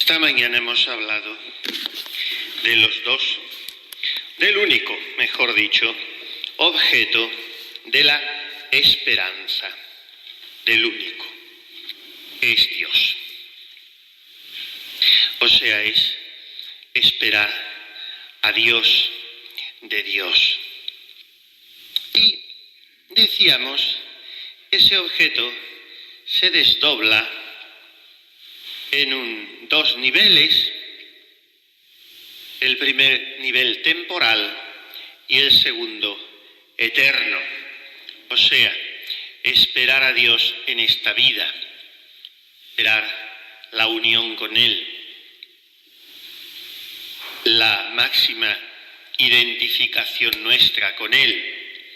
Esta mañana hemos hablado de los dos, del único, mejor dicho, objeto de la esperanza, del único, es Dios. O sea, es esperar a Dios de Dios. Y decíamos que ese objeto se desdobla en dos niveles, el primer nivel temporal y el segundo eterno. O sea, esperar a Dios en esta vida, esperar la unión con Él, la máxima identificación nuestra con Él,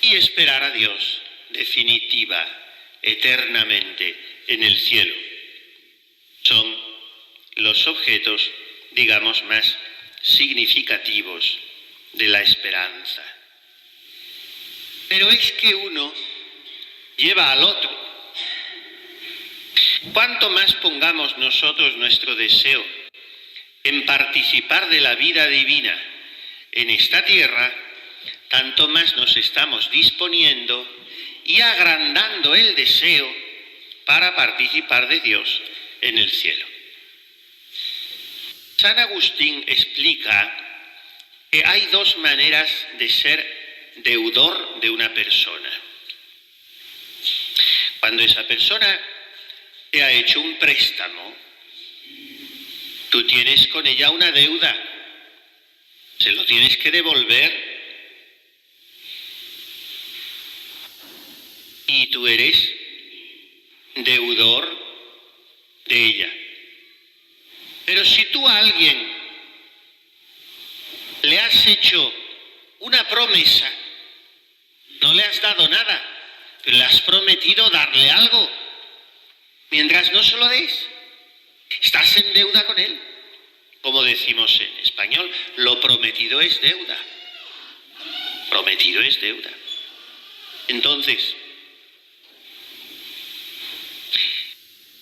y esperar a Dios definitiva, eternamente en el cielo. Son los objetos, digamos, más significativos de la esperanza. Pero es que uno lleva al otro. Cuanto más pongamos nosotros nuestro deseo en participar de la vida divina en esta tierra, tanto más nos estamos disponiendo y agrandando el deseo para participar de Dios en el cielo. San Agustín explica que hay dos maneras de ser deudor de una persona. Cuando esa persona te ha hecho un préstamo, tú tienes con ella una deuda, se lo tienes que devolver. Y tú eres deudor de ella. Pero si tú a alguien le has hecho una promesa, no le has dado nada, pero le has prometido darle algo, mientras no se lo des, estás en deuda con él. Como decimos en español, lo prometido es deuda. Prometido es deuda. Entonces,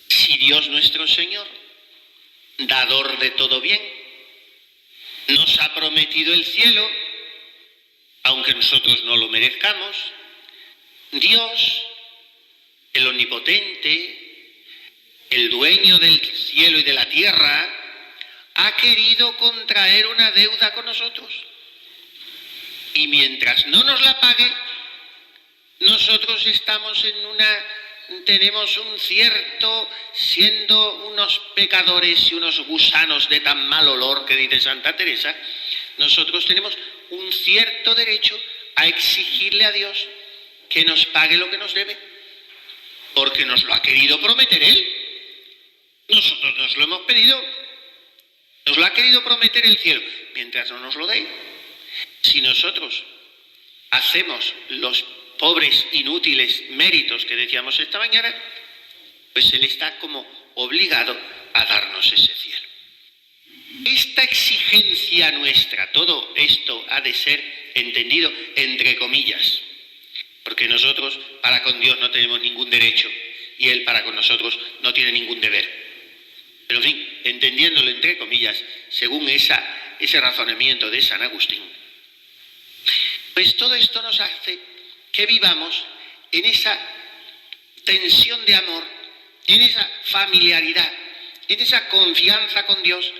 si Dios nuestro Señor, dador de todo bien, nos ha prometido el cielo, aunque nosotros no lo merezcamos, Dios, el omnipotente, el dueño del cielo y de la tierra, ha querido contraer una deuda con nosotros. Y mientras no nos la pague, nosotros estamos tenemos un cierto, siendo unos pecadores y unos gusanos de tan mal olor que dice Santa Teresa, nosotros tenemos un cierto derecho a exigirle a Dios que nos pague lo que nos debe, porque nos lo ha querido prometer Él. Nosotros nos lo hemos pedido, nos lo ha querido prometer el cielo, mientras no nos lo dé. Si nosotros hacemos los pobres, inútiles méritos que decíamos esta mañana, pues Él está como obligado a darnos ese cielo. Esta exigencia nuestra, todo esto ha de ser entendido entre comillas, porque nosotros para con Dios no tenemos ningún derecho y Él para con nosotros no tiene ningún deber. Pero en fin, entendiéndolo entre comillas, según ese razonamiento de San Agustín, pues todo esto nos hace que vivamos en esa tensión de amor, en esa familiaridad, en esa confianza con Dios,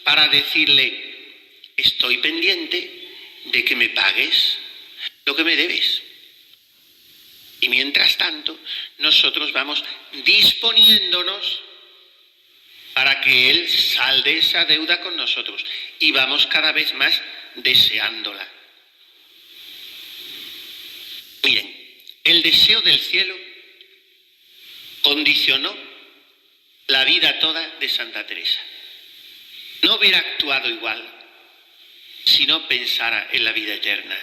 para decirle, estoy pendiente de que me pagues lo que me debes. Y mientras tanto, nosotros vamos disponiéndonos para que Él salde esa deuda con nosotros y vamos cada vez más deseándola. Miren, el deseo del cielo condicionó la vida toda de Santa Teresa. No hubiera actuado igual si no pensara en la vida eterna,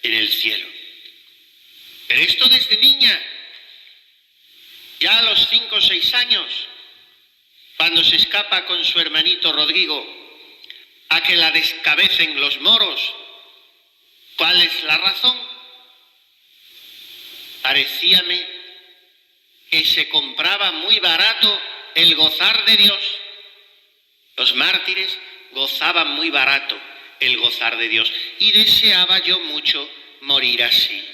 en el cielo. Pero esto desde niña, ya a los 5 o 6 años, cuando se escapa con su hermanito Rodrigo a que la descabecen los moros. ¿Cuál es la razón? Parecíame que se compraba muy barato el gozar de Dios Los mártires gozaban muy barato el gozar de Dios y deseaba yo mucho morir así.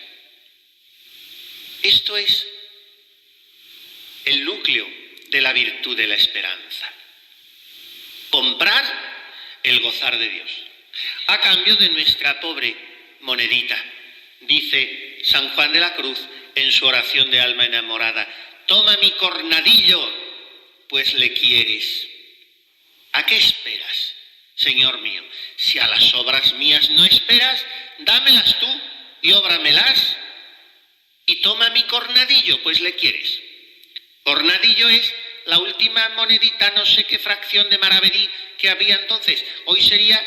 Esto es el núcleo de la virtud de la esperanza. Comprar el gozar de Dios a cambio de nuestra pobre monedita. Dice San Juan de la Cruz en su oración de alma enamorada: toma mi cornadillo, pues le quieres. ¿A qué esperas, Señor mío? Si a las obras mías no esperas, dámelas tú y óbramelas. Y toma mi cornadillo, pues le quieres. Cornadillo es la última monedita, no sé qué fracción de maravedí que había entonces. Hoy sería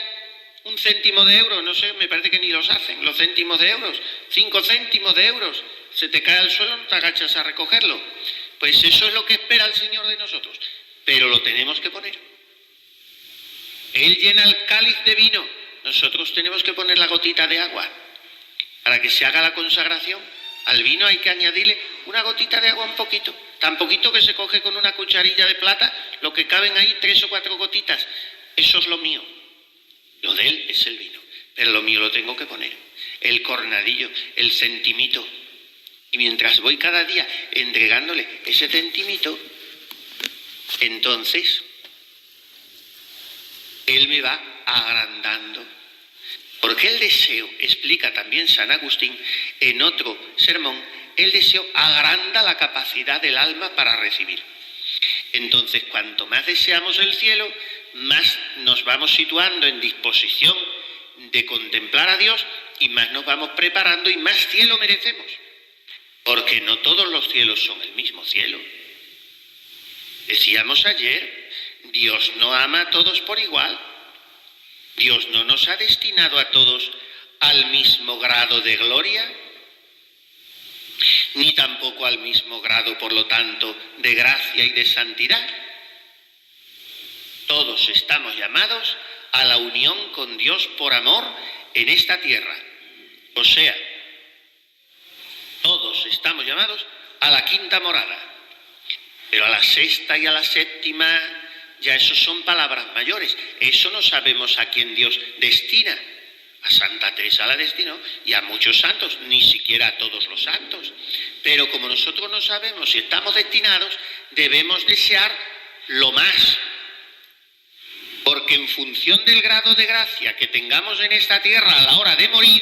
1 céntimo de euro, no sé, me parece que ni los hacen, los céntimos de euros, 5 céntimos de euros. Se te cae al suelo, no te agachas a recogerlo. Pues eso es lo que espera el Señor de nosotros, pero lo tenemos que poner. Él llena el cáliz de vino, nosotros tenemos que poner la gotita de agua para que se haga la consagración. Al vino hay que añadirle una gotita de agua, un poquito, tan poquito que se coge con una cucharilla de plata, lo que caben ahí 3 o 4 gotitas. Eso es lo mío. Lo de él es el vino, pero lo mío lo tengo que poner. El cornadillo, el centimito. Y mientras voy cada día entregándole ese centimito, entonces él me va agrandando. Porque el deseo, explica también San Agustín en otro sermón, el deseo agranda la capacidad del alma para recibir. Entonces, cuanto más deseamos el cielo, más nos vamos situando en disposición de contemplar a Dios y más nos vamos preparando y más cielo merecemos. Porque no todos los cielos son el mismo cielo. Decíamos ayer, Dios no ama a todos por igual. Dios no nos ha destinado a todos al mismo grado de gloria, ni tampoco al mismo grado, por lo tanto, de gracia y de santidad. Todos estamos llamados a la unión con Dios por amor en esta tierra. O sea, todos estamos llamados a la quinta morada, pero a la sexta y a la séptima, ya eso son palabras mayores. Eso no sabemos a quién Dios destina. A Santa Teresa la destinó y a muchos santos, ni siquiera a todos los santos. Pero como nosotros no sabemos si estamos destinados, debemos desear lo más. Porque en función del grado de gracia que tengamos en esta tierra a la hora de morir,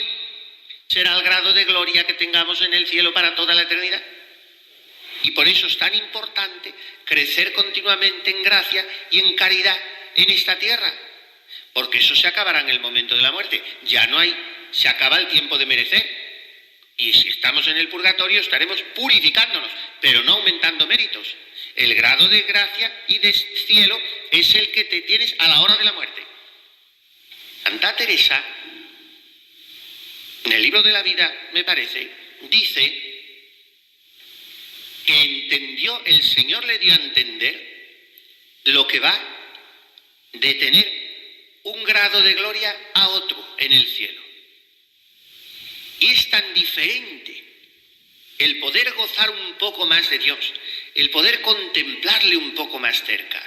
será el grado de gloria que tengamos en el cielo para toda la eternidad. Y por eso es tan importante crecer continuamente en gracia y en caridad en esta tierra. Porque eso se acabará en el momento de la muerte. Ya no hay, se acaba el tiempo de merecer. Y si estamos en el purgatorio estaremos purificándonos, pero no aumentando méritos. El grado de gracia y de cielo es el que te tienes a la hora de la muerte. Santa Teresa, en el libro de la vida, me parece, dice que entendió, el Señor le dio a entender lo que va de tener un grado de gloria a otro en el cielo. Y es tan diferente el poder gozar un poco más de Dios, el poder contemplarle un poco más cerca.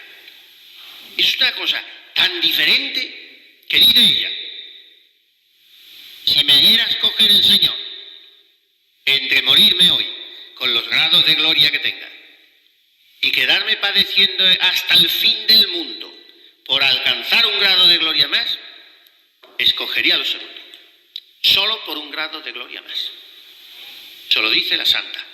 Es una cosa tan diferente que dice ella: si me diera a escoger el Señor entre morirme hoy con los grados de gloria que tenga y quedarme padeciendo hasta el fin del mundo por alcanzar un grado de gloria más, escogería lo segundo, solo por un grado de gloria más. Eso lo dice la Santa.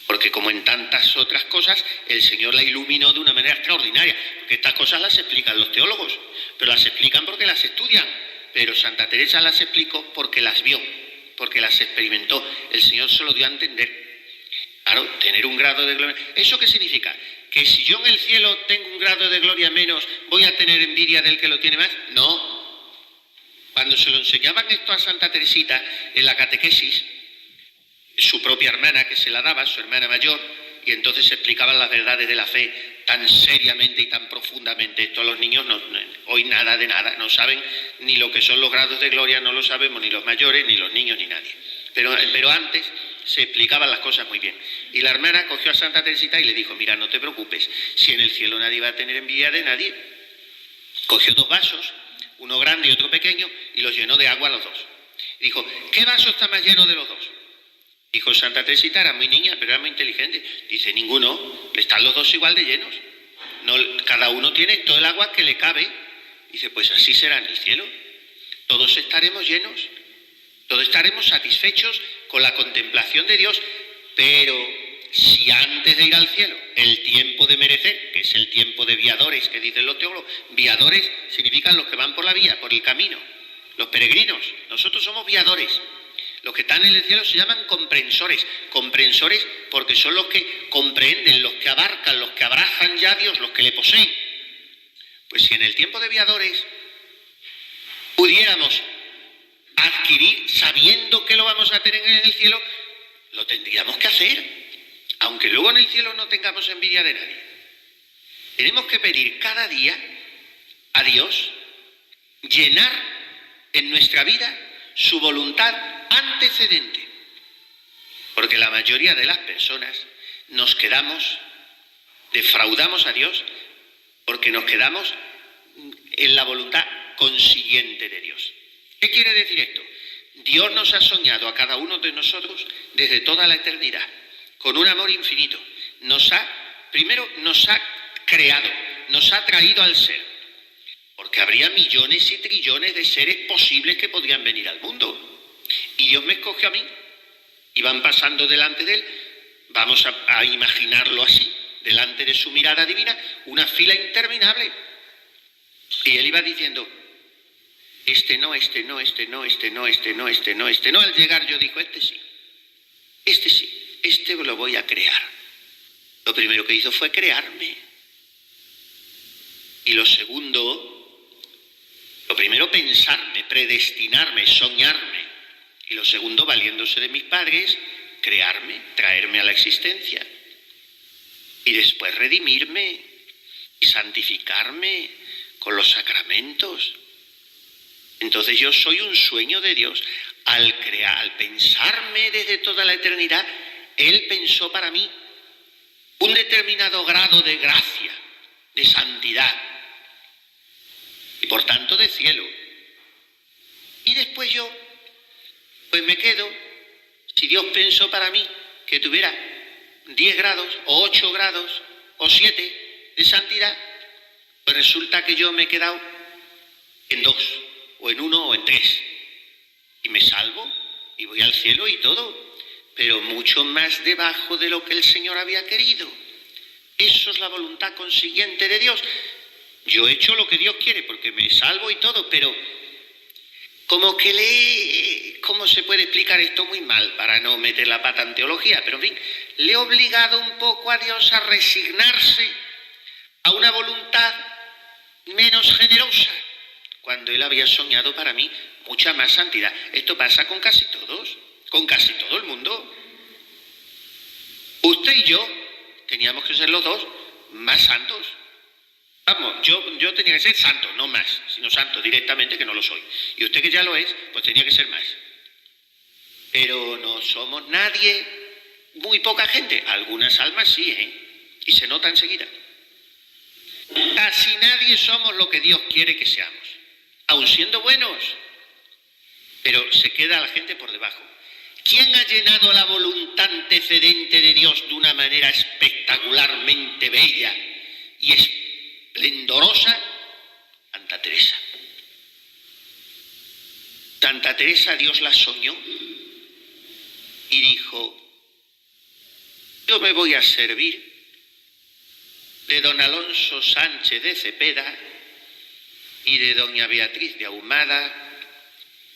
Porque como en tantas otras cosas, el Señor la iluminó de una manera extraordinaria. Porque estas cosas las explican los teólogos, pero las explican porque las estudian. Pero Santa Teresa las explicó porque las vio, porque las experimentó. El Señor se lo dio a entender. Claro, tener un grado de gloria. ¿Eso qué significa? ¿Que si yo en el cielo tengo un grado de gloria menos, voy a tener envidia del que lo tiene más? No. Cuando se lo enseñaban esto a Santa Teresita en la catequesis, su propia hermana que se la daba, su hermana mayor, y entonces se explicaban las verdades de la fe tan seriamente y tan profundamente. Esto a los niños hoy nada de nada, no saben ni lo que son los grados de gloria, no lo sabemos ni los mayores, ni los niños, ni nadie. Pero antes se explicaban las cosas muy bien. Y la hermana cogió a Santa Teresita y le dijo, mira, no te preocupes, si en el cielo nadie va a tener envidia de nadie. Cogió 2 vasos, uno grande y otro pequeño, y los llenó de agua a los 2. Y dijo, ¿qué vaso está más lleno de los 2? Dijo Santa Teresita, era muy niña, pero era muy inteligente. Dice, ninguno, están los 2 igual de llenos. No, cada uno tiene todo el agua que le cabe. Dice, pues así será en el cielo. Todos estaremos llenos, todos estaremos satisfechos con la contemplación de Dios, pero si antes de ir al cielo, el tiempo de merecer, que es el tiempo de viadores, que dicen los teólogos, viadores significan los que van por la vía, por el camino, los peregrinos, nosotros somos viadores. Los que están en el cielo se llaman comprensores, comprensores porque son los que comprenden, los que abarcan, los que abrazan ya a Dios, los que le poseen. Pues si en el tiempo de viadores pudiéramos adquirir, sabiendo que lo vamos a tener en el cielo, lo tendríamos que hacer, aunque luego en el cielo no tengamos envidia de nadie. Tenemos que pedir cada día a Dios llenar en nuestra vida su voluntad antecedente, porque la mayoría de las personas nos quedamos, defraudamos a Dios porque nos quedamos en la voluntad consiguiente de Dios. ¿Qué quiere decir esto? Dios nos ha soñado a cada uno de nosotros desde toda la eternidad, con un amor infinito. Primero nos ha creado, nos ha traído al ser, porque habría millones y trillones de seres posibles que podrían venir al mundo. Y Dios me escogió a mí, y van pasando delante de Él, vamos a imaginarlo así, delante de su mirada divina, una fila interminable. Y Él iba diciendo, este no, este no, este no, este no, este no, este no, este no. Al llegar yo digo, este sí, este lo voy a crear. Lo primero que hizo fue crearme. Y lo primero pensarme, predestinarme, soñarme. Y lo segundo, valiéndose de mis padres, crearme, traerme a la existencia. Y después redimirme y santificarme con los sacramentos. Entonces yo soy un sueño de Dios. Al pensarme desde toda la eternidad, Él pensó para mí un determinado grado de gracia, de santidad, y por tanto de cielo. Y después yo, pues me quedo, si Dios pensó para mí que tuviera 10 grados, o 8 grados, o 7 de santidad, pues resulta que yo me he quedado en 2, o en 1, o en 3. Y me salvo, y voy al cielo y todo, pero mucho más debajo de lo que el Señor había querido. Eso es la voluntad consiguiente de Dios. Yo he hecho lo que Dios quiere, porque me salvo y todo, pero ¿cómo se puede explicar esto muy mal para no meter la pata en teología? Pero en fin, le he obligado un poco a Dios a resignarse a una voluntad menos generosa, cuando Él había soñado para mí mucha más santidad. Esto pasa con casi todos, con casi todo el mundo. Usted y yo teníamos que ser los dos más santos. Vamos, yo tenía que ser santo, no más, sino santo directamente, que no lo soy. Y usted que ya lo es, pues tenía que ser más. Pero no somos nadie, muy poca gente. Algunas almas sí, y se nota enseguida. Casi nadie somos lo que Dios quiere que seamos, aun siendo buenos. Pero se queda la gente por debajo. ¿Quién ha llenado la voluntad antecedente de Dios de una manera espectacularmente bella y esplendorosa? Santa Teresa. Santa Teresa Dios la soñó y dijo, yo me voy a servir de don Alonso Sánchez de Cepeda y de doña Beatriz de Ahumada,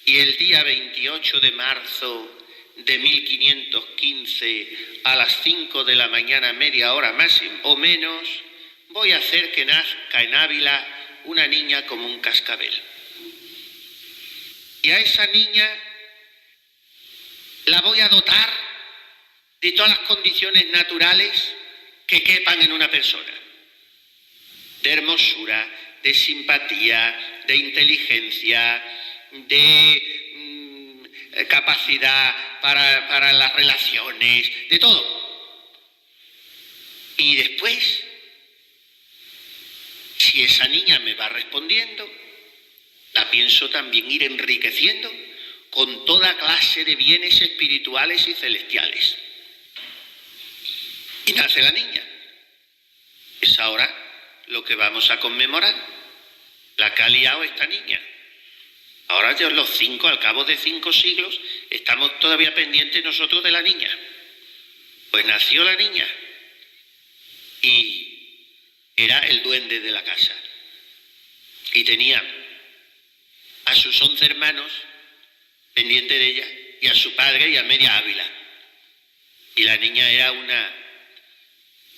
y el día 28 de marzo de 1515 a las 5 de la mañana, media hora más o menos, voy a hacer que nazca en Ávila una niña como un cascabel. Y a esa niña la voy a dotar de todas las condiciones naturales que quepan en una persona. De hermosura, de simpatía, de inteligencia, de capacidad para las relaciones, de todo. Y después, si esa niña me va respondiendo, la pienso también ir enriqueciendo con toda clase de bienes espirituales y celestiales. Y nace la niña. Es ahora lo que vamos a conmemorar, la que ha liado esta niña. Ahora ya al cabo de 5 siglos, estamos todavía pendientes nosotros de la niña. Pues nació la niña y era el duende de la casa. Y tenía a sus 11 hermanos pendientes de ella y a su padre y a media Ávila. Y la niña era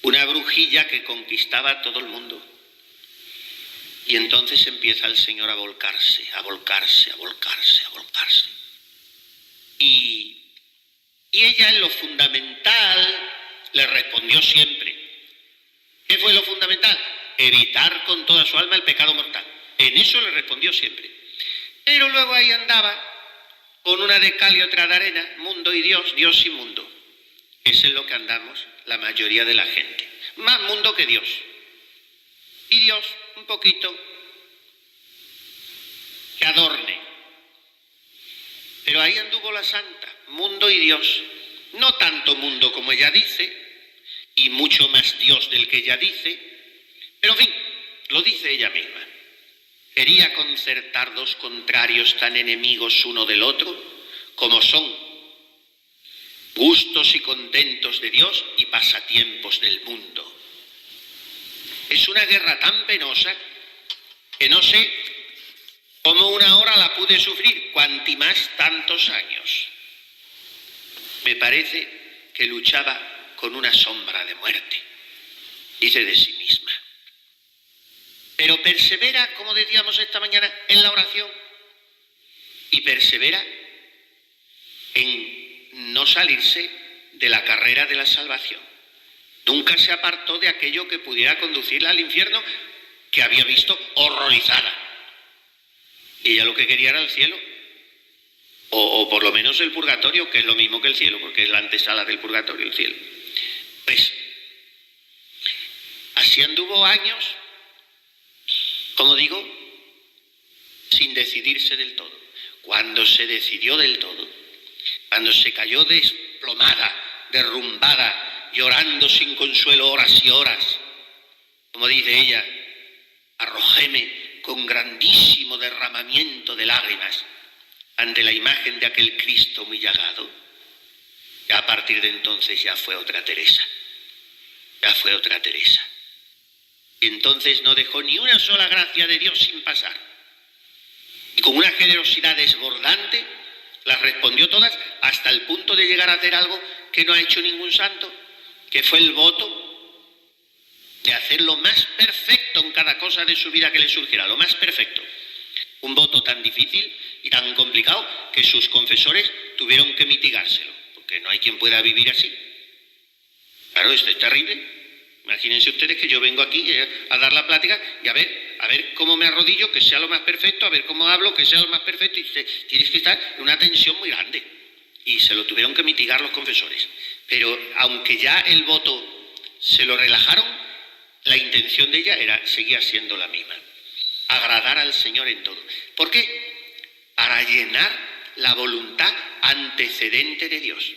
una brujilla que conquistaba a todo el mundo. Y entonces empieza el Señor a volcarse. Y ella en lo fundamental le respondió siempre. ¿Qué fue lo fundamental? Evitar con toda su alma el pecado mortal. En eso le respondió siempre. Pero luego ahí andaba con una de cal y otra de arena, mundo y Dios, Dios y mundo. Eso es lo que andamos la mayoría de la gente. Más mundo que Dios. Y Dios, un poquito, que adorne. Pero ahí anduvo la santa, mundo y Dios. No tanto mundo como ella dice, y mucho más Dios del que ella dice, pero en fin, lo dice ella misma. Quería concertar dos contrarios tan enemigos uno del otro, como son gustos y contentos de Dios y pasatiempos del mundo. Es una guerra tan penosa que no sé cómo una hora la pude sufrir, cuanti más tantos años. Me parece que luchaba con una sombra de muerte, dice de sí misma. Pero persevera, como decíamos esta mañana, en la oración y persevera en no salirse de la carrera de la salvación. Nunca se apartó de aquello que pudiera conducirla al infierno, que había visto horrorizada. Y ella lo que quería era el cielo, o por lo menos el purgatorio, que es lo mismo que el cielo, porque es la antesala del purgatorio, el cielo. Pues, así anduvo años, como digo, sin decidirse del todo. Cuando se decidió del todo, cuando se cayó desplomada, derrumbada, llorando sin consuelo horas y horas, como dice ella, arrojéme con grandísimo derramamiento de lágrimas ante la imagen de aquel Cristo muy llagado. Ya a partir de entonces ya fue otra Teresa. Y entonces no dejó ni una sola gracia de Dios sin pasar. Y con una generosidad desbordante las respondió todas, hasta el punto de llegar a hacer algo que no ha hecho ningún santo, que fue el voto de hacer lo más perfecto en cada cosa de su vida que le surgiera, lo más perfecto. Un voto tan difícil y tan complicado que sus confesores tuvieron que mitigárselo, porque no hay quien pueda vivir así. Claro, esto es terrible. Imagínense ustedes que yo vengo aquí a dar la plática y a ver cómo me arrodillo, que sea lo más perfecto, a ver cómo hablo, que sea lo más perfecto, y tienes que estar en una tensión muy grande. Y se lo tuvieron que mitigar los confesores. Pero aunque ya el voto se lo relajaron, la intención de ella seguía siendo la misma. Agradar al Señor en todo. ¿Por qué? Para llenar la voluntad antecedente de Dios.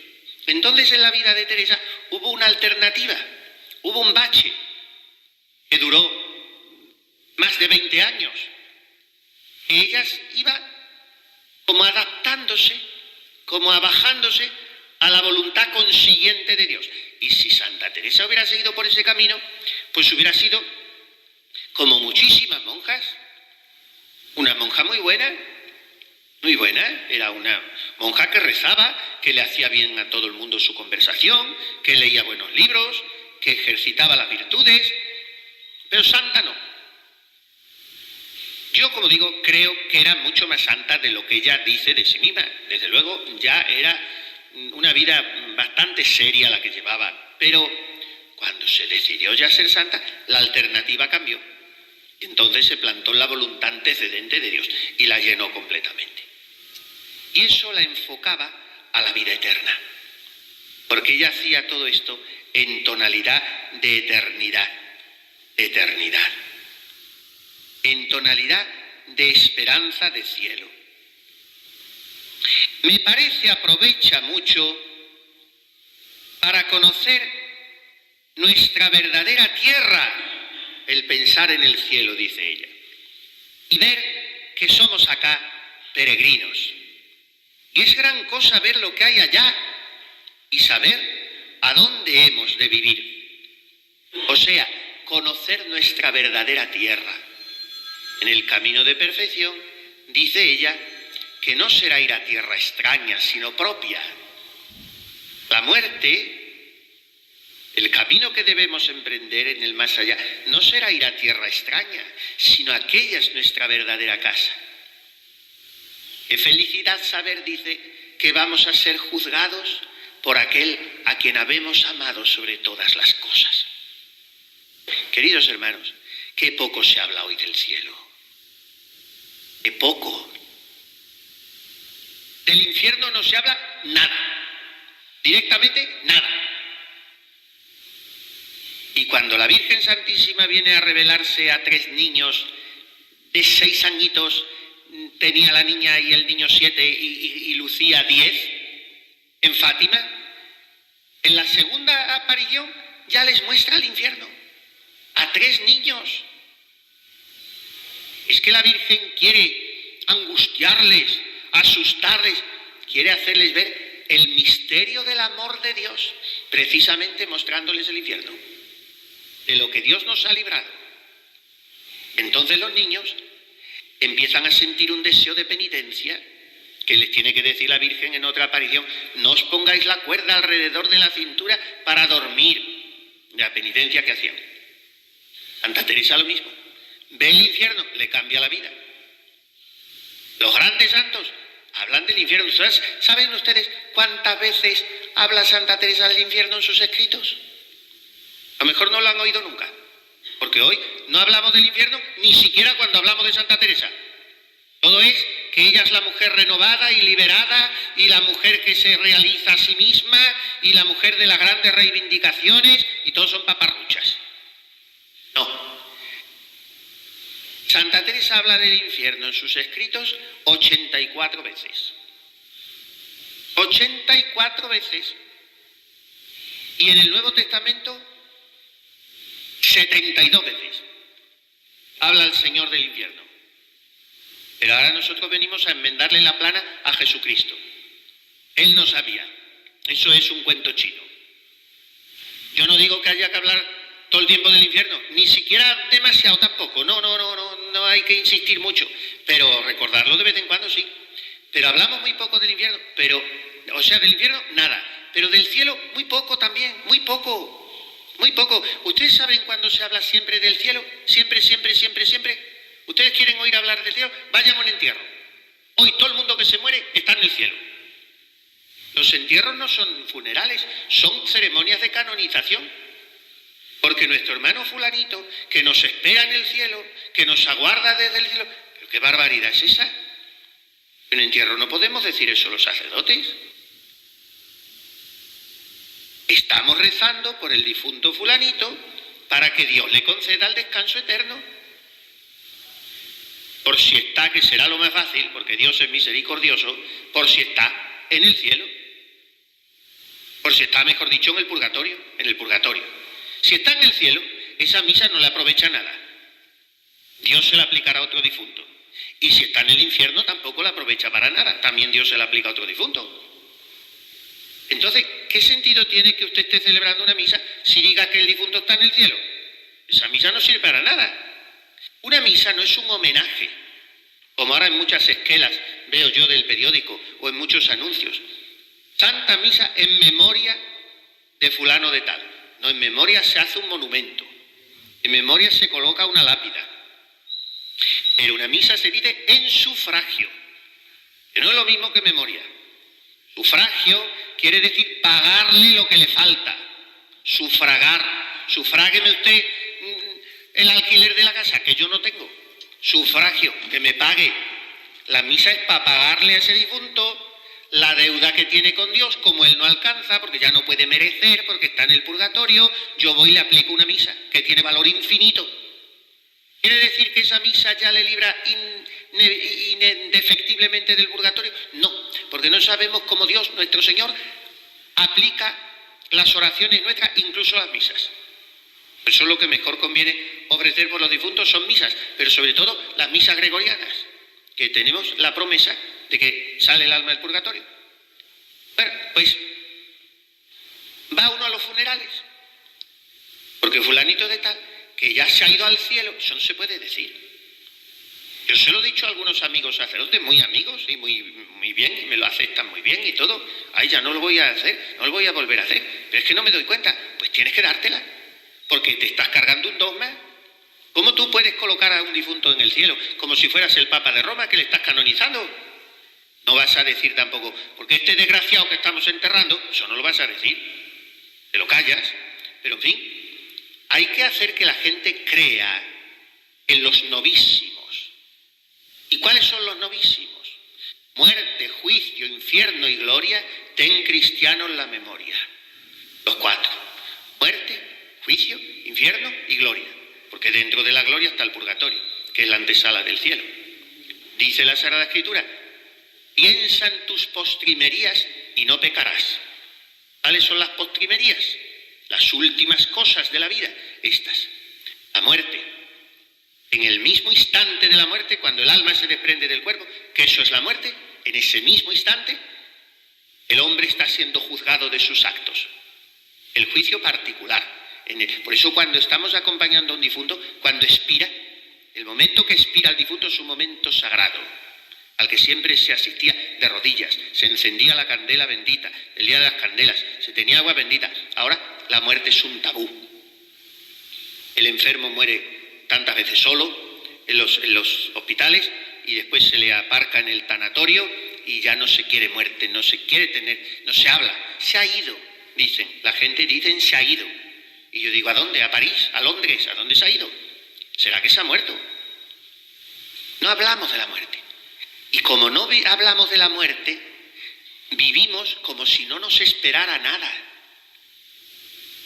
Entonces en la vida de Teresa hubo una alternativa, hubo un bache que duró más de 20 años. Ella iba como adaptándose, como abajándose a la voluntad consiguiente de Dios. Y si Santa Teresa hubiera seguido por ese camino, pues hubiera sido como muchísimas monjas, una monja muy buena, era una monja que rezaba, que le hacía bien a todo el mundo su conversación, que leía buenos libros, que ejercitaba las virtudes, pero santa no. Yo, como digo, creo que era mucho más santa de lo que ella dice de sí misma. Desde luego ya era una vida bastante seria la que llevaba, pero cuando se decidió ya ser santa, la alternativa cambió. Entonces se plantó en la voluntad antecedente de Dios y la llenó completamente. Y eso la enfocaba a la vida eterna, porque ella hacía todo esto en tonalidad de eternidad, en tonalidad de esperanza de cielo. Me parece aprovecha mucho para conocer nuestra verdadera tierra, el pensar en el cielo, dice ella, y ver que somos acá peregrinos. Y es gran cosa ver lo que hay allá y saber a dónde hemos de vivir. O sea, conocer nuestra verdadera tierra. En el camino de perfección, dice ella, que no será ir a tierra extraña, sino propia. La muerte, el camino que debemos emprender en el más allá, no será ir a tierra extraña, sino aquella es nuestra verdadera casa. Qué felicidad saber, dice, que vamos a ser juzgados por aquel a quien habemos amado sobre todas las cosas. Queridos hermanos, qué poco se habla hoy del cielo. Qué poco. Del infierno no se habla nada. Directamente nada. Y cuando la Virgen Santísima viene a revelarse a 3 niños de 6 añitos, tenía la niña y el niño 7 y Lucía 10, en Fátima, en la segunda aparición ya les muestra el infierno a 3 niños. Es que la Virgen quiere angustiarles, asustarles, quiere hacerles ver el misterio del amor de Dios, precisamente mostrándoles el infierno, de lo que Dios nos ha librado. Entonces los niños empiezan a sentir un deseo de penitencia que les tiene que decir la Virgen en otra aparición: no os pongáis la cuerda alrededor de la cintura para dormir. De la penitencia que hacían. Santa Teresa lo mismo. Ve el infierno, le cambia la vida. Los grandes santos hablan del infierno. ¿Saben ustedes cuántas veces habla Santa Teresa del infierno en sus escritos? A lo mejor no lo han oído nunca, porque hoy no hablamos del infierno ni siquiera cuando hablamos de Santa Teresa. Todo es que ella es la mujer renovada y liberada, y la mujer que se realiza a sí misma, y la mujer de las grandes reivindicaciones, y todos son paparruchas. No. Santa Teresa habla del infierno en sus escritos 84 veces. 84 veces. Y en el Nuevo Testamento 72 veces habla el Señor del infierno. Pero ahora nosotros venimos a enmendarle la plana a Jesucristo. Él no sabía. Eso es un cuento chino. Yo no digo que haya que hablar todo el tiempo del infierno, ni siquiera demasiado tampoco. No hay que insistir mucho. Pero recordarlo de vez en cuando sí. Pero hablamos muy poco del infierno. O sea, del infierno nada. Pero del cielo muy poco también, muy poco. Muy poco. ¿Ustedes saben cuándo se habla siempre del cielo? Siempre. ¿Ustedes quieren oír hablar del cielo? Vayan a un entierro. Hoy todo el mundo que se muere está en el cielo. Los entierros no son funerales, son ceremonias de canonización. Porque nuestro hermano fulanito, que nos espera en el cielo, que nos aguarda desde el cielo... ¿Pero qué barbaridad es esa? En entierro no podemos decir eso los sacerdotes. Estamos rezando por el difunto fulanito para que Dios le conceda el descanso eterno. Por si está, que será lo más fácil, porque Dios es misericordioso, por si está en el cielo. Por si está, mejor dicho, en el purgatorio. Si está en el cielo, esa misa no le aprovecha nada. Dios se la aplicará a otro difunto. Y si está en el infierno, tampoco la aprovecha para nada. También Dios se la aplica a otro difunto. Entonces, ¿qué sentido tiene que usted esté celebrando una misa si diga que el difunto está en el cielo? Esa misa no sirve para nada. Una misa no es un homenaje, como ahora en muchas esquelas veo yo del periódico o en muchos anuncios. Santa misa en memoria de fulano de tal. No, en memoria se hace un monumento. En memoria se coloca una lápida. Pero una misa se dice en sufragio, que no es lo mismo que memoria. Sufragio quiere decir pagarle lo que le falta. Sufragar. Sufrágueme usted el alquiler de la casa, que yo no tengo. Sufragio, que me pague. La misa es para pagarle a ese difunto la deuda que tiene con Dios, como él no alcanza, porque ya no puede merecer, porque está en el purgatorio, yo voy y le aplico una misa que tiene valor infinito. ¿Quiere decir que esa misa ya le libra indefectiblemente del purgatorio? No, porque no sabemos cómo Dios, nuestro Señor, aplica las oraciones nuestras, incluso las misas. Eso es lo que mejor conviene ofrecer por los difuntos, son misas, pero sobre todo las misas gregorianas, que tenemos la promesa de que sale el alma del purgatorio. Bueno, pues va uno a los funerales, porque fulanito de tal, que ya se ha ido al cielo, eso no se puede decir. Yo se lo he dicho a algunos amigos sacerdotes, muy amigos, y muy bien, y me lo aceptan muy bien y todo. Ay, ya no lo voy a hacer, no lo voy a volver a hacer, pero es que no me doy cuenta. Pues tienes que dártela, porque te estás cargando un dogma. ¿Cómo tú puedes colocar a un difunto en el cielo como si fueras el Papa de Roma, que le estás canonizando? No vas a decir tampoco, porque este desgraciado que estamos enterrando, eso no lo vas a decir, te lo callas. Pero en fin, hay que hacer que la gente crea en los novísimos. ¿Y cuáles son los novísimos? Muerte, juicio, infierno y gloria, ten cristianos la memoria. Los 4. Muerte, juicio, infierno y gloria. Porque dentro de la gloria está el purgatorio, que es la antesala del cielo. Dice la Sagrada Escritura, piensa en tus postrimerías y no pecarás. ¿Cuáles son las postrimerías? Las últimas cosas de la vida, estas. La muerte. En el mismo instante de la muerte, cuando el alma se desprende del cuerpo, que eso es la muerte, en ese mismo instante, el hombre está siendo juzgado de sus actos. El juicio particular. Por eso cuando estamos acompañando a un difunto, cuando expira, el momento que expira el difunto es un momento sagrado, al que siempre se asistía de rodillas, se encendía la candela bendita, el día de las candelas, se tenía agua bendita. Ahora la muerte es un tabú. El enfermo muere tantas veces solo en los hospitales y después se le aparca en el tanatorio y ya no se quiere muerte, no se quiere tener, no se habla, se ha ido, dicen, la gente dice se ha ido. Y yo digo, ¿a dónde? ¿A París? ¿A Londres? ¿A dónde se ha ido? ¿Será que se ha muerto? No hablamos de la muerte. Y como no hablamos de la muerte, vivimos como si no nos esperara nada.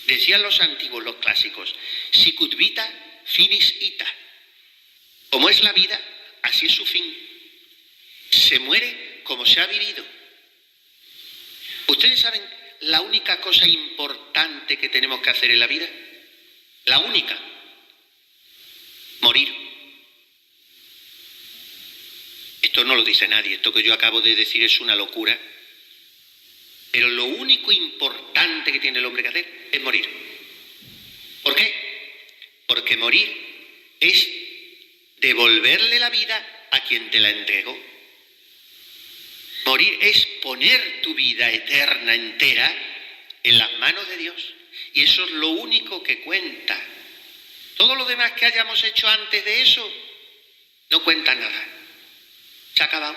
Decían los antiguos, los clásicos, sicut vita, finis ita. Como es la vida, así es su fin. Se muere como se ha vivido. Ustedes saben la única cosa importante que tenemos que hacer en la vida, la única, morir. Esto no lo dice nadie, esto que yo acabo de decir es una locura, pero lo único importante que tiene el hombre que hacer es morir. ¿Por qué? Porque morir es devolverle la vida a quien te la entregó. Morir es poner tu vida eterna entera en las manos de Dios. Y eso es lo único que cuenta. Todo lo demás que hayamos hecho antes de eso no cuenta nada. Se ha acabado.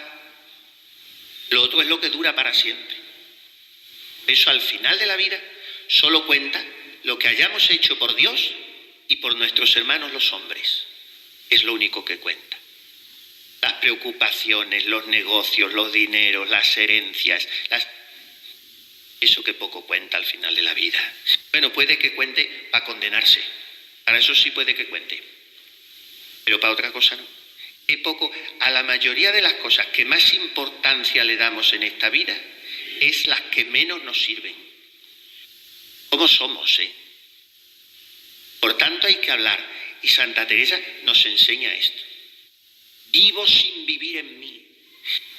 Lo otro es lo que dura para siempre. Eso al final de la vida solo cuenta lo que hayamos hecho por Dios y por nuestros hermanos los hombres. Es lo único que cuenta. Las preocupaciones, los negocios, los dineros, las herencias, eso que poco cuenta al final de la vida. Bueno, puede que cuente para condenarse, para eso sí puede que cuente, pero para otra cosa no. Y poco, a la mayoría de las cosas que más importancia le damos en esta vida, es las que menos nos sirven. ¿Cómo somos, Por tanto hay que hablar, y Santa Teresa nos enseña esto. Vivo sin vivir en mí,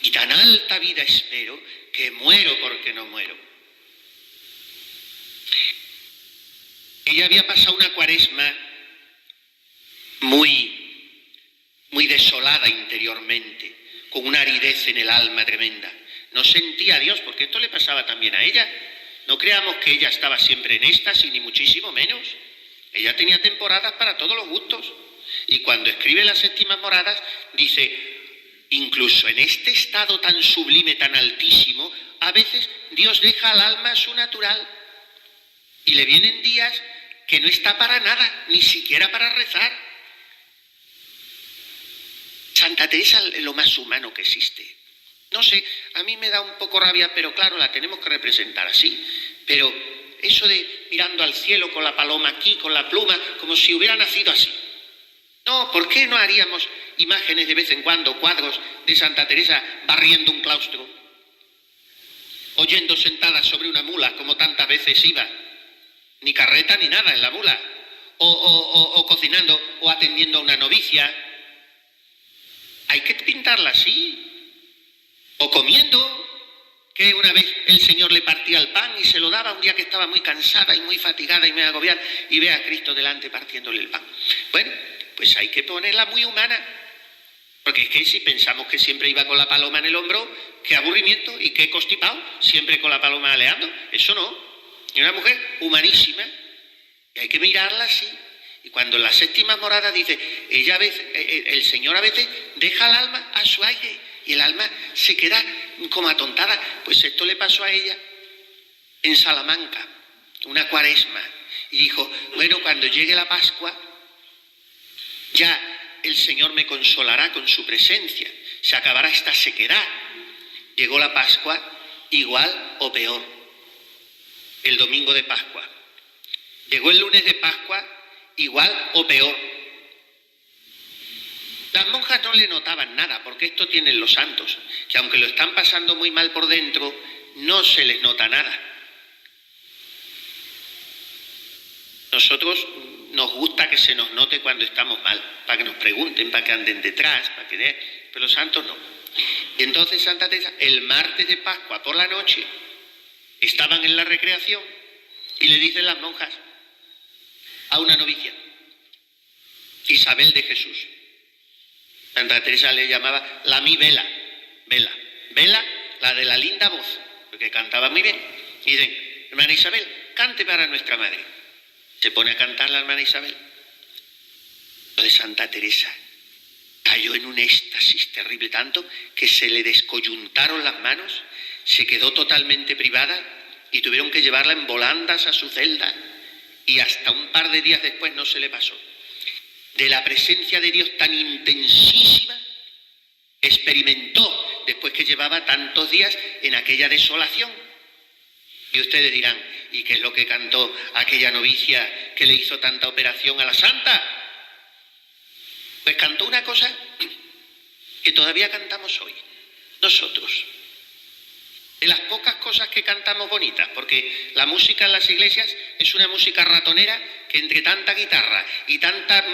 y tan alta vida espero, que muero porque no muero. Ella había pasado una cuaresma muy desolada interiormente, con una aridez en el alma tremenda. No sentía a Dios, porque esto le pasaba también a ella. No creamos que ella estaba siempre en éxtasis, ni muchísimo menos. Ella tenía temporadas para todos los gustos. Y cuando escribe las séptimas moradas, dice, incluso en este estado tan sublime, tan altísimo, a veces Dios deja al alma su natural. Y le vienen días que no está para nada, ni siquiera para rezar. Santa Teresa es lo más humano que existe. No sé, a mí me da un poco rabia, pero claro, la tenemos que representar así. Pero eso de mirando al cielo con la paloma aquí, con la pluma, como si hubiera nacido así. No, ¿por qué no haríamos imágenes de vez en cuando, cuadros de Santa Teresa barriendo un claustro? O yendo sentada sobre una mula, como tantas veces iba. Ni carreta ni nada en la mula. O cocinando, o atendiendo a una novicia. Hay que pintarla así. O comiendo, que una vez el Señor le partía el pan y se lo daba un día que estaba muy cansada y muy fatigada y muy agobiada, y ve a Cristo delante partiéndole el pan. Bueno, pues hay que ponerla muy humana, porque es que si pensamos que siempre iba con la paloma en el hombro, qué aburrimiento y qué constipado, siempre con la paloma aleando, eso no. Es una mujer humanísima y hay que mirarla así. Y cuando en la séptima morada dice, ella a veces, el Señor a veces deja al alma a su aire y el alma se queda como atontada. Pues esto le pasó a ella en Salamanca, una cuaresma, y dijo, bueno, cuando llegue la Pascua, ya el Señor me consolará con su presencia, se acabará esta sequedad. Llegó la Pascua, igual o peor, el domingo de Pascua. Llegó el lunes de Pascua, igual o peor. Las monjas no le notaban nada, porque esto tienen los santos, que aunque lo están pasando muy mal por dentro, no se les nota nada. Nosotros nos gusta que se nos note cuando estamos mal, para que nos pregunten, para que anden detrás, para que pero los santos no. Y entonces Santa Teresa, el martes de Pascua por la noche, estaban en la recreación y le dicen las monjas a una novicia, Isabel de Jesús. Santa Teresa le llamaba la mi Vela, la de la linda voz, porque cantaba muy bien. Y dicen, hermana Isabel, cante para nuestra madre. Se pone a cantar la hermana Isabel. Lo de Santa Teresa cayó en un éxtasis terrible, tanto que se le descoyuntaron las manos, se quedó totalmente privada y tuvieron que llevarla en volandas a su celda y hasta un par de días después no se le pasó. De la presencia de Dios tan intensísima experimentó después que llevaba tantos días en aquella desolación. Y ustedes dirán, ¿y qué es lo que cantó aquella novicia que le hizo tanta operación a la santa? Pues cantó una cosa que todavía cantamos hoy, nosotros. De las pocas cosas que cantamos bonitas, porque la música en las iglesias es una música ratonera que entre tanta guitarra y tanta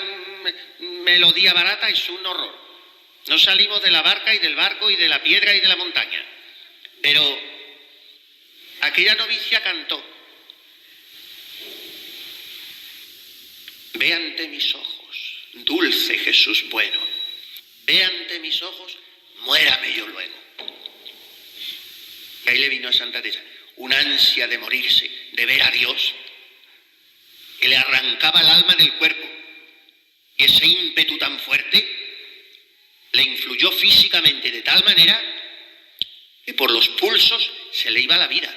melodía barata es un horror. No salimos de la barca y del barco y de la piedra y de la montaña. Pero aquella novicia cantó, ve ante mis ojos, dulce Jesús bueno, ve ante mis ojos, muérame yo luego. Y ahí le vino a Santa Teresa una ansia de morirse, de ver a Dios, que le arrancaba el alma del cuerpo. Y ese ímpetu tan fuerte le influyó físicamente de tal manera que por los pulsos se le iba la vida.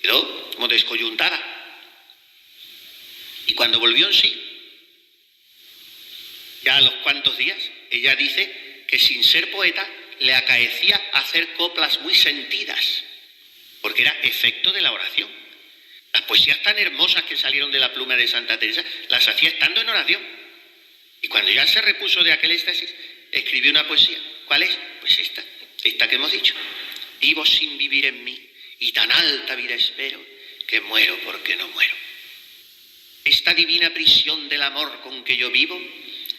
Quedó como descoyuntada. Y cuando volvió en sí, ya a los cuantos días, ella dice que sin ser poeta le acaecía hacer coplas muy sentidas, porque era efecto de la oración. Las poesías tan hermosas que salieron de la pluma de Santa Teresa, las hacía estando en oración. Y cuando ya se repuso de aquel éxtasis, escribió una poesía. ¿Cuál es? Pues esta que hemos dicho. Vivo sin vivir en mí, y tan alta vida espero, que muero porque no muero. Esta divina prisión del amor con que yo vivo,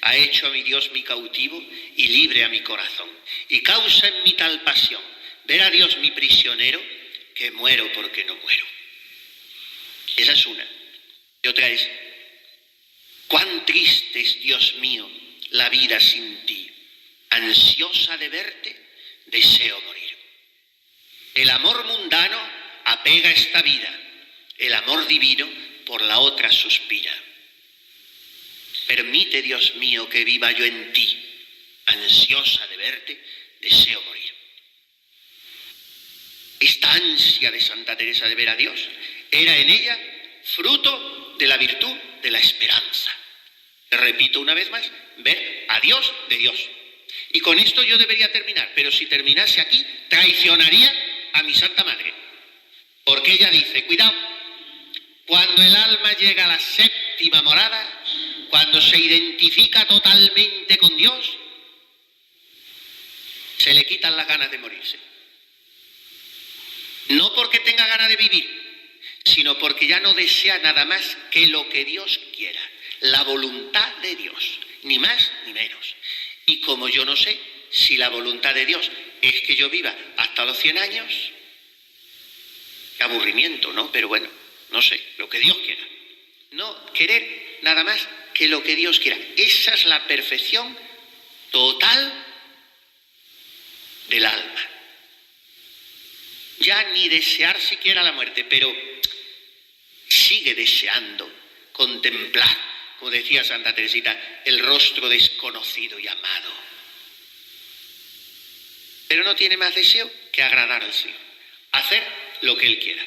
ha hecho a mi Dios mi cautivo y libre a mi corazón. Y causa en mí tal pasión, ver a Dios mi prisionero, que muero porque no muero. Esa es una. Y otra es, cuán triste es, Dios mío, la vida sin ti. Ansiosa de verte, deseo morir. El amor mundano apega esta vida, el amor divino por la otra suspira. Permite, Dios mío, que viva yo en ti, ansiosa de verte, deseo morir. Esta ansia de Santa Teresa de ver a Dios era en ella fruto de la virtud de la esperanza. Repito una vez más, ver a Dios de Dios. Y con esto yo debería terminar, pero si terminase aquí, traicionaría a mi Santa Madre. Porque ella dice, cuidado, cuando el alma llega a la séptima morada, cuando se identifica totalmente con Dios, se le quitan las ganas de morirse. No porque tenga ganas de vivir, sino porque ya no desea nada más que lo que Dios quiera, la voluntad de Dios, ni más ni menos. Y como yo no sé si la voluntad de Dios es que yo viva hasta los 100 años, qué aburrimiento, ¿no? Pero bueno, no sé, lo que Dios quiera. No querer nada más que lo que Dios quiera. Esa es la perfección total del alma. Ya ni desear siquiera la muerte, pero sigue deseando contemplar, como decía Santa Teresita, el rostro desconocido y amado. Pero no tiene más deseo que agradar al Señor, hacer lo que Él quiera.